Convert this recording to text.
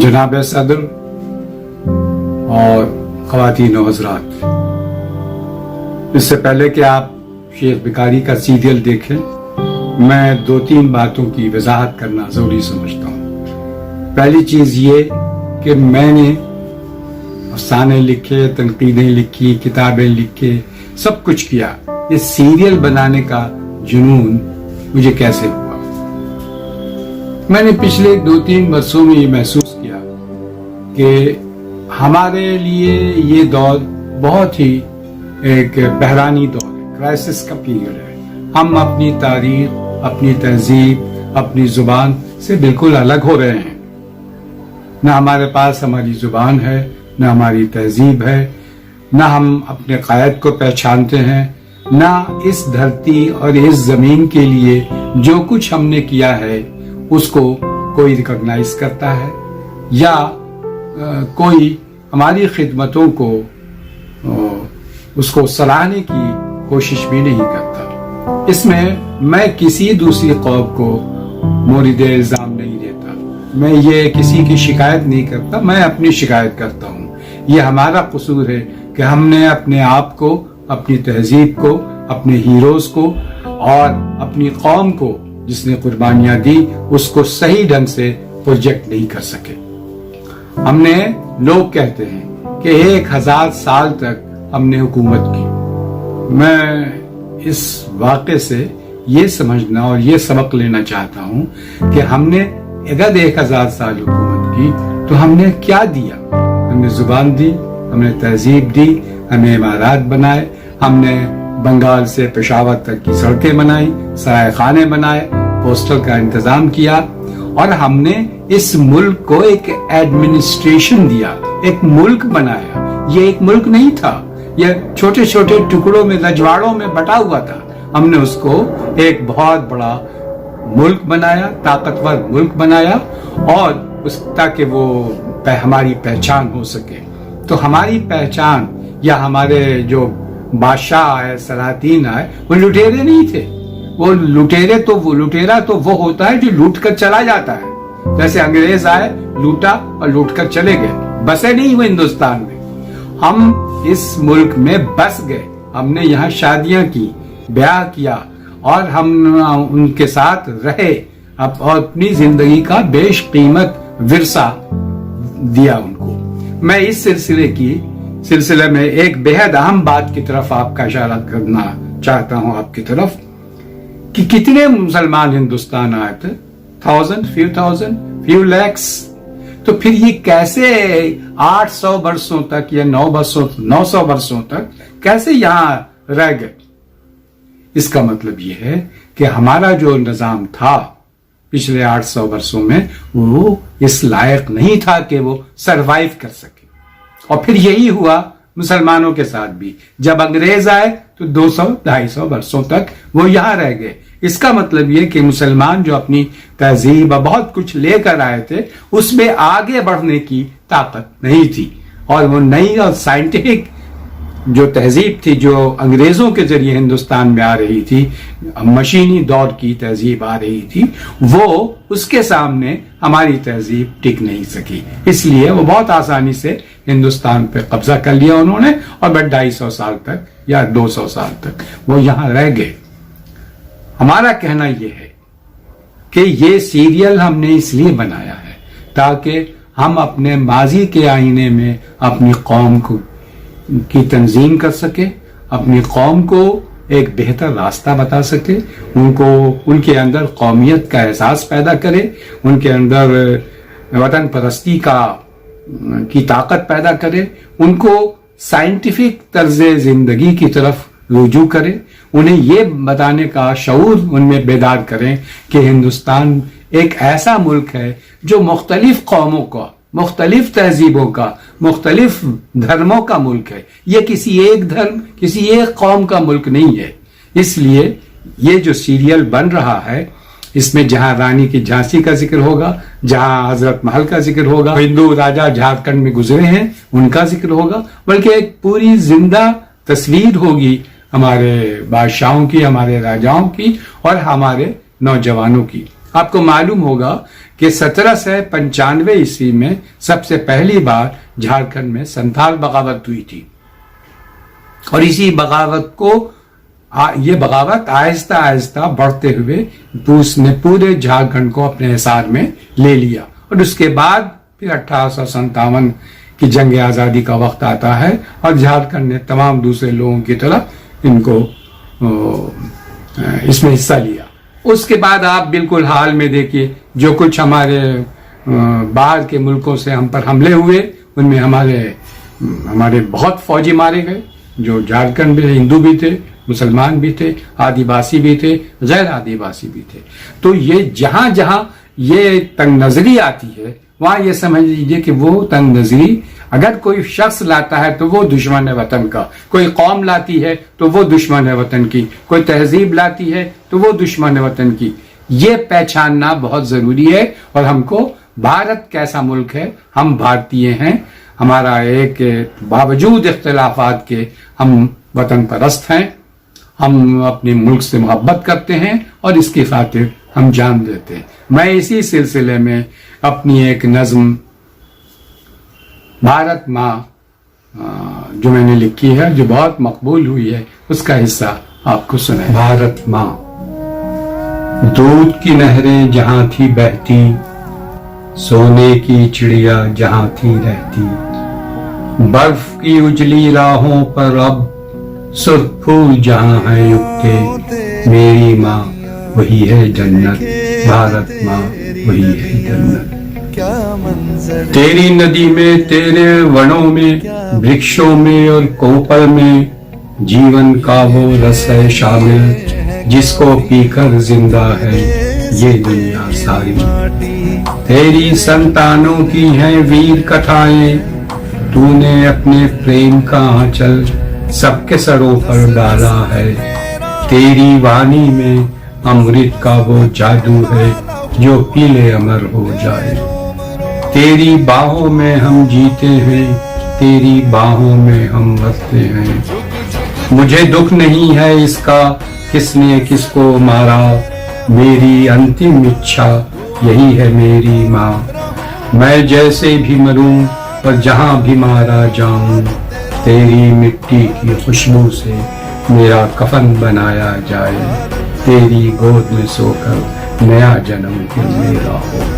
जनाब सदर और ख़वातीन और हज़रात, इससे पहले कि आप शेख भिखारी का सीरियल देखें, मैं 2-3 बातों की वजाहत करना ज़रूरी समझता हूँ। पहली चीज़ ये कि मैंने अफसाने लिखे, तनकीदें लिखी, किताबें लिखे, सब कुछ किया। ये सीरियल बनाने का जुनून मुझे कैसे हुआ? मैंने पिछले 2-3 वर्षों में ये महसूस किया कि हमारे लिए ये दौर बहुत ही एक बहरानी दौर है, क्राइसिस का पीरियड है। हम अपनी तारीख, अपनी तहजीब, अपनी जुबान से बिल्कुल अलग हो रहे हैं। न हमारे पास हमारी जुबान है, न हमारी तहजीब है, न हम अपने कायद को पहचानते हैं, न इस धरती और इस जमीन के लिए जो कुछ हमने किया है उसको कोई रिकॉग्नाइज करता है या कोई हमारी खिदमतों को उसको सराहने की कोशिश भी नहीं करता। इसमें मैं किसी दूसरी कौम को मोरिद इल्जाम नहीं देता, मैं ये किसी की शिकायत नहीं करता, मैं अपनी शिकायत करता हूँ। ये हमारा कसूर है कि हमने अपने आप को, अपनी तहजीब को, अपने हीरोज को और अपनी कौम को जिसने कुर्बानियां दी उसको सही ढंग से प्रोजेक्ट नहीं कर सके। हमने, लोग कहते हैं कि 1000 साल तक हमने हुकूमत की। मैं इस वाक़े से ये समझना और ये सबक लेना चाहता हूँ कि हमने अगर 1000 साल हुकूमत की तो हमने क्या दिया? हमने जुबान दी, हमने तहजीब दी, हमने इमारत बनाए, हमने बंगाल से पेशावर तक की सड़कें बनाई, सराय खाने बनाए, पोस्टल का इंतजाम किया और हमने इस मुल्क को एक एडमिनिस्ट्रेशन दिया, एक मुल्क बनाया। ये एक मुल्क नहीं था, ये छोटे छोटे टुकड़ों में, रजवाड़ों में बटा हुआ था। हमने उसको एक बहुत बड़ा मुल्क बनाया, ताकतवर मुल्क बनाया और ताकि वो हमारी पहचान हो सके। तो हमारी पहचान या हमारे जो बादशाह आए, सलातीन आए, वो लुटेरे नहीं थे। वो लुटेरा तो वो होता है जो लूट कर चला जाता है। जैसे अंग्रेज आए, लूटा और लूट कर चले गए, बसे नहीं हुए हिंदुस्तान में। हम इस मुल्क में बस गए, हमने यहाँ शादियां की, ब्याह किया और हम उनके साथ रहे और अपनी जिंदगी का बेशकीमत विरसा दिया उनको। मैं इस सिलसिले में एक बेहद अहम बात की तरफ आपका इशारा करना चाहता हूं, आपकी तरफ, कि कितने मुसलमान हिंदुस्तान आए थे? 1000, few thousand, few lakhs। तो फिर ये कैसे 800 वर्षों तक या 900 वर्षों तक कैसे यहां रह गए? इसका मतलब ये है कि हमारा जो निजाम था पिछले 800 वर्षों में वो इस लायक नहीं था कि वो सरवाइव कर सके। और फिर यही हुआ मुसलमानों के साथ भी। जब अंग्रेज आए तो 200-250 वर्षों तक वो यहां रह गए। इसका मतलब ये कि मुसलमान जो अपनी तहजीब बहुत कुछ लेकर आए थे उसमें आगे बढ़ने की ताकत नहीं थी। और वो नई और साइंटिफिक जो तहजीब थी जो अंग्रेजों के जरिए हिंदुस्तान में आ रही थी, मशीनी दौर की तहजीब आ रही थी, वो उसके सामने हमारी तहजीब टिक नहीं सकी। इसलिए वो बहुत आसानी से हिंदुस्तान पे कब्जा कर लिया उन्होंने और 250 साल तक या 200 साल तक वो यहां रह गए। हमारा कहना यह है कि ये सीरियल हमने इसलिए बनाया है ताकि हम अपने माजी के आईने में अपनी कौम की तंजीम कर सके, अपनी कौम को एक बेहतर रास्ता बता सके, उनके अंदर कौमियत का एहसास पैदा करे, उनके अंदर वतन परस्ती की ताकत पैदा करे, उनको साइंटिफिक तर्ज जिंदगी की तरफ रुजू करे, उन्हें ये बताने का शऊर उनमें बेदार करें कि हिंदुस्तान एक ऐसा मुल्क है जो मुख्तलिफ कौमों का, मुख्तलिफ तहजीबों का, मुख्तलिफ धर्मों का मुल्क है। ये किसी एक धर्म, किसी एक कौम का मुल्क नहीं है। इसलिए ये जो सीरियल बन रहा है इसमें जहां रानी की झांसी का जिक्र होगा, जहां हजरत महल का जिक्र होगा, हिंदू राजा झारखंड में गुजरे हैं उनका जिक्र होगा, बल्कि एक पूरी जिंदा तस्वीर होगी हमारे बादशाहों की, हमारे राजाओं की और हमारे नौजवानों की। आपको मालूम होगा کہ 1795 ईस्वी में सबसे पहली बार झारखंड में संथाल बगावत हुई थी, और इसी बगावत को ये बगावत आहिस्ता आहिस्ता बढ़ते हुए उसने पूरे झारखंड को अपने हिसार में ले लिया। और उसके बाद फिर 1857 की जंग आज़ादी का वक्त आता है और झारखंड ने तमाम दूसरे लोगों की तरह इनको इसमें हिस्सा लिया। उसके बाद आप बिल्कुल हाल में देखिए, जो कुछ हमारे बाहर के मुल्कों से हम पर हमले हुए, उनमें हमारे बहुत फौजी मारे गए, जो झारखंड में हिंदू भी थे, मुसलमान भी थे, आदिवासी भी थे, गैर आदिवासी भी थे। तो ये जहां जहां ये तंग नजरी आती है, वहां ये समझ लीजिए कि वो तंग नजरी अगर कोई शख्स लाता है तो वो दुश्मन है वतन का, कोई कौम लाती है तो वो दुश्मन है वतन की, कोई तहजीब लाती है तो वो दुश्मन है वतन की। ये पहचानना बहुत जरूरी है। और हमको भारत कैसा मुल्क है, हम भारतीय हैं, हमारा एक बावजूद इख्तिलाफात के हम वतन परस्त हैं, हम अपने मुल्क से मोहब्बत करते हैं और इसकी खातिर हम जान देते हैं। मैं इसी सिलसिले में अपनी एक नज्म भारत माँ जो मैंने लिखी है, जो बहुत मकबूल हुई है, उसका हिस्सा आपको सुनाए। भारत माँ। दूध की नहरें जहां थी बहती, सोने की चिड़िया जहां थी रहती, बर्फ की उजली राहों पर अब सुर्ख फूल जहां हैं उगते, मेरी माँ वही है जन्नत, भारत माँ वही है जन्नत। तेरी नदी में, तेरे वनों में, वृक्षों में और कोपल में जीवन का वो रस है शामिल, जिसको पीकर जिंदा है ये दुनिया सारी। तेरी संतानों की हैं वीर कथाएं, तूने अपने प्रेम का आंचल सबके सरों पर डाला है। तेरी वाणी में अमृत का वो जादू है जो पीले अमर हो जाए। तेरी बाहों में हम जीते हैं, तेरी बाहों में हम मरते हैं। मुझे दुख नहीं है इसका किसने किसको मारा, मेरी अंतिम इच्छा यही है मेरी माँ। मैं जैसे भी मरूं और जहां भी मारा जाऊं, तेरी मिट्टी की खुशबू से मेरा कफन बनाया जाए। तेरी गोद में सोकर नया जन्म फिर मेरा हो।